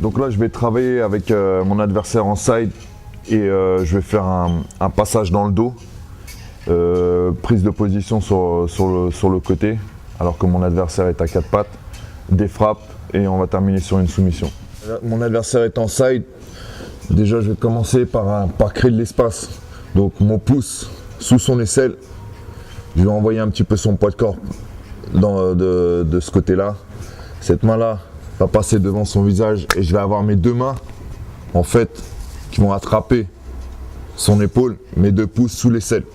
Donc là, je vais travailler avec mon adversaire en side et je vais faire un passage dans le dos, prise de position sur le côté, alors que mon adversaire est à 4 pattes, des frappes et on va terminer sur une soumission. Mon adversaire est en side. Déjà, je vais commencer par créer de l'espace. Donc mon pouce sous son aisselle, je vais envoyer un petit peu son poids de corps de ce côté-là. Cette main-là va passer devant son visage et je vais avoir mes deux mains en fait qui vont attraper son épaule, mes deux pouces sous l'aisselle.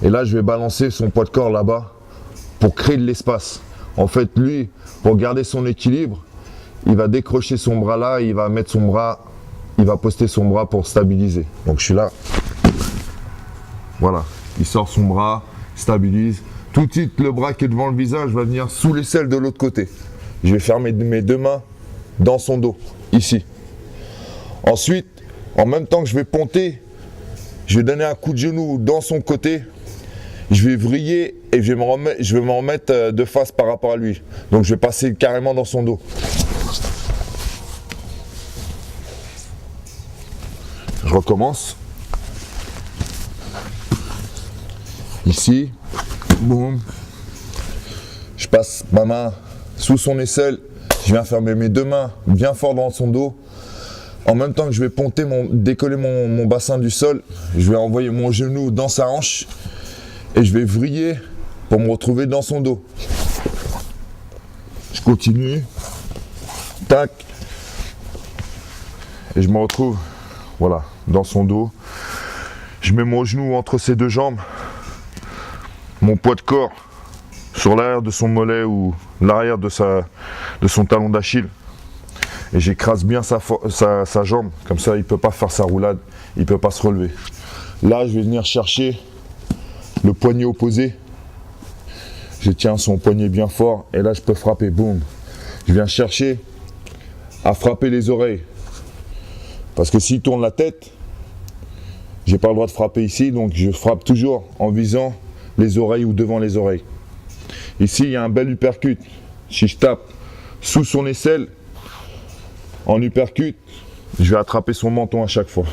Et là je vais balancer son poids de corps là-bas pour créer de l'espace. En fait lui, pour garder son équilibre, il va décrocher son bras là, il va mettre son bras, il va poster son bras pour stabiliser. Donc je suis là, voilà, il sort son bras, stabilise. Tout de suite le bras qui est devant le visage va venir sous l'aisselle de l'autre côté. Je vais faire mes deux mains dans son dos, ici. Ensuite, en même temps que je vais ponter, je vais donner un coup de genou dans son côté. Je vais vriller et je vais m'en remettre de face par rapport à lui. Donc je vais passer carrément dans son dos. Je recommence. Ici, boum. Je passe ma main sous son aisselle, je viens faire mes deux mains bien fort dans son dos. En même temps que je vais ponter, décoller mon bassin du sol, je vais envoyer mon genou dans sa hanche et je vais vriller pour me retrouver dans son dos. Je continue, tac, et je me retrouve, voilà, dans son dos. Je mets mon genou entre ses deux jambes, mon poids de corps sur l'arrière de son mollet ou l'arrière de son talon d'Achille. Et j'écrase bien sa jambe, comme ça il ne peut pas faire sa roulade, il ne peut pas se relever. Là, je vais venir chercher le poignet opposé. Je tiens son poignet bien fort et là je peux frapper, boum. Je viens chercher à frapper les oreilles. Parce que s'il tourne la tête, j'ai pas le droit de frapper ici, donc je frappe toujours en visant les oreilles ou devant les oreilles. Ici, il y a un bel uppercut. Si je tape sous son aisselle, en uppercut, je vais attraper son menton à chaque fois.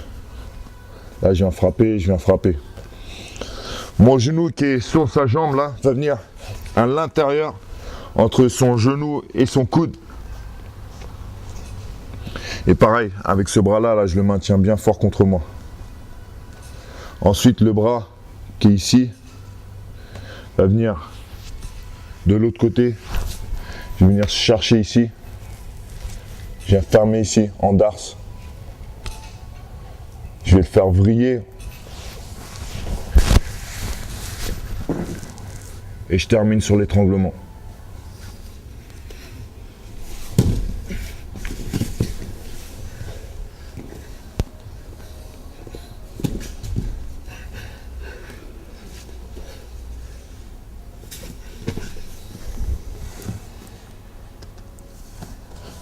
Là, je viens frapper. Mon genou qui est sur sa jambe, là, va venir à l'intérieur, entre son genou et son coude. Et pareil, avec ce bras-là, là, je le maintiens bien fort contre moi. Ensuite, le bras qui est ici, va venir de l'autre côté, je vais venir chercher ici, je viens fermer ici en darse, je vais le faire vriller et je termine sur l'étranglement.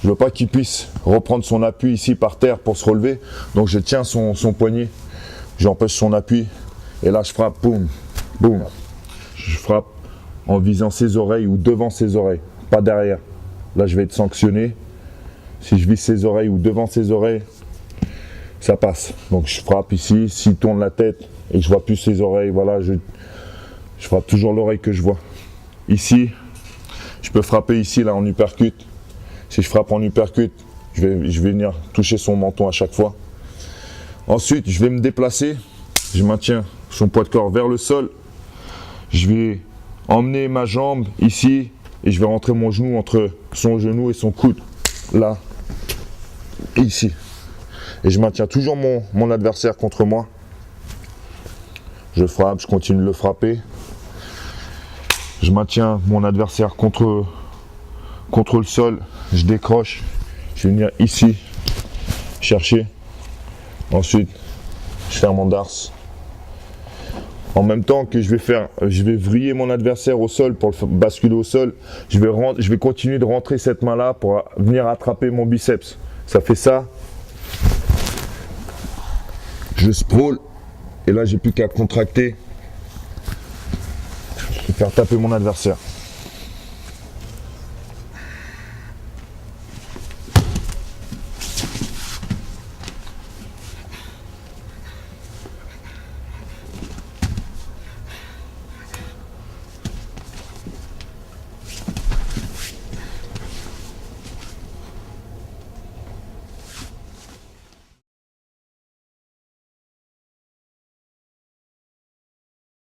Je ne veux pas qu'il puisse reprendre son appui ici par terre pour se relever. Donc je tiens son poignet, j'empêche son appui. Et là je frappe, boum, boum. Je frappe en visant ses oreilles ou devant ses oreilles, pas derrière. Là je vais être sanctionné. Si je vise ses oreilles ou devant ses oreilles, ça passe. Donc je frappe ici, s'il tourne la tête et que je vois plus ses oreilles, voilà, je frappe toujours l'oreille que je vois. Ici, je peux frapper ici là en uppercut. Si je frappe en uppercut, je vais venir toucher son menton à chaque fois. Ensuite, je vais me déplacer. Je maintiens son poids de corps vers le sol. Je vais emmener ma jambe ici et je vais rentrer mon genou entre son genou et son coude. Là et ici. Et je maintiens toujours mon adversaire contre moi. Je frappe, je continue de le frapper. Je maintiens mon adversaire contre le sol. Je décroche, je vais venir ici, chercher, ensuite je ferme mon darse. En même temps que je vais vriller mon adversaire au sol pour le basculer au sol, je vais continuer de rentrer cette main là pour venir attraper mon biceps. Ça fait ça, je sprawl et là j'ai plus qu'à contracter et faire taper mon adversaire.